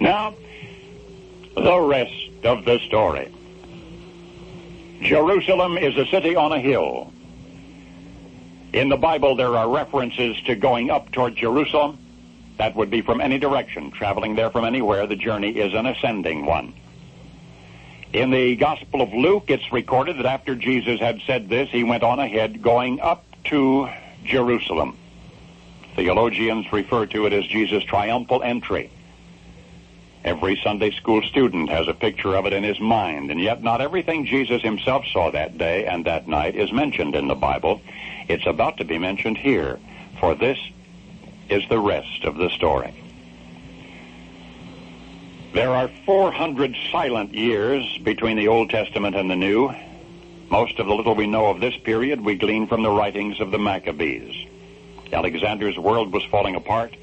Now, the rest of the story. Jerusalem is a city on a hill. In the Bible, there are references to going up toward Jerusalem. That would be from any direction. Traveling there from anywhere, the journey is an ascending one. In the Gospel of Luke, it's recorded that after Jesus had said this, he went on ahead, going up to Jerusalem. Theologians refer to it as Jesus' triumphal entry. Every Sunday school student has a picture of it in his mind, and yet not everything Jesus himself saw that day and that night is mentioned in the Bible. It's about to be mentioned here, for this is the rest of the story. There are 400 silent years between the Old Testament and the New. Most of the little we know of this period we glean from the writings of the Maccabees. Alexander's world was falling apart.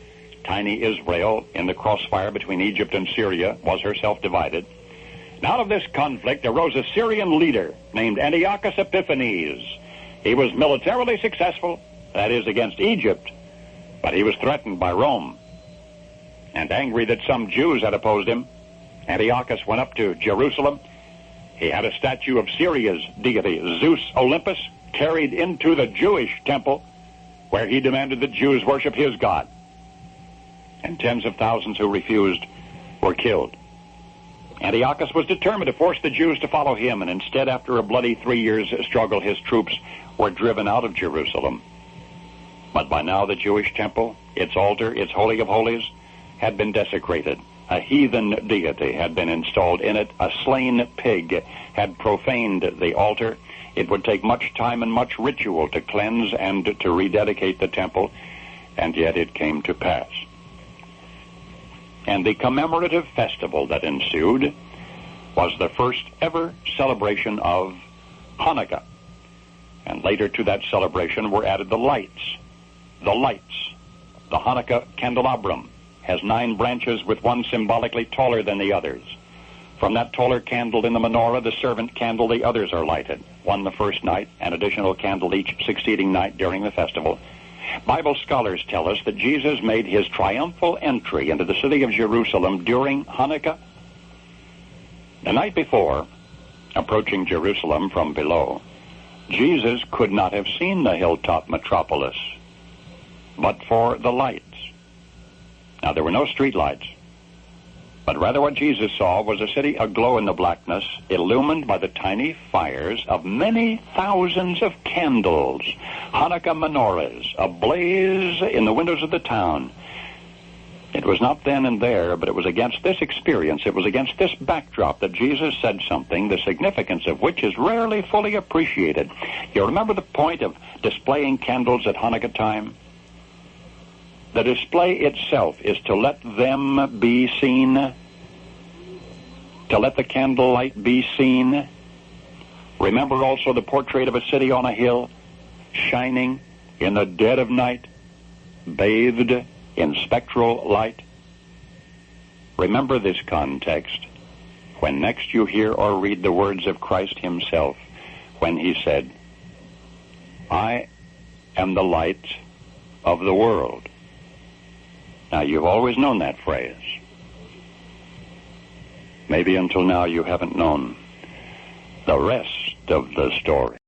Tiny Israel, in the crossfire between Egypt and Syria, was herself divided. And out of this conflict arose a Syrian leader named Antiochus Epiphanes. He was militarily successful, that is, against Egypt, but he was threatened by Rome. And angry that some Jews had opposed him, Antiochus went up to Jerusalem. He had a statue of Syria's deity, Zeus Olympus, carried into the Jewish temple, where he demanded that Jews worship his God. And tens of thousands who refused were killed. Antiochus was determined to force the Jews to follow him, and instead, after a bloody 3 years struggle, his troops were driven out of Jerusalem. But by now the Jewish temple, its altar, its Holy of Holies, had been desecrated. A heathen deity had been installed in it. A slain pig had profaned the altar. It would take much time and much ritual to cleanse and to rededicate the temple, and yet it came to pass. And the commemorative festival that ensued was the first ever celebration of Hanukkah. And later to that celebration were added the lights. The lights. The Hanukkah candelabrum has 9 branches with one symbolically taller than the others. From that taller candle in the menorah, the servant candle, the others are lighted. One the first night, an additional candle each succeeding night during the festival. Bible scholars tell us that Jesus made his triumphal entry into the city of Jerusalem during Hanukkah. The night before, approaching Jerusalem from below, Jesus could not have seen the hilltop metropolis, but for the lights. Now, there were no street lights, but rather what Jesus saw was a city aglow in the blackness, illumined by the tiny fires of many thousands of candles, Hanukkah menorahs, ablaze in the windows of the town. It was not then and there, but it was against this experience, it was against this backdrop that Jesus said something, the significance of which is rarely fully appreciated. You remember the point of displaying candles at Hanukkah time? The display itself is to let them be seen, to let the candlelight be seen. Remember also the portrait of a city on a hill, shining in the dead of night, bathed in spectral light. Remember this context when next you hear or read the words of Christ himself, when he said, "I am the light of the world." Now, you've always known that phrase. Maybe until now you haven't known the rest of the story.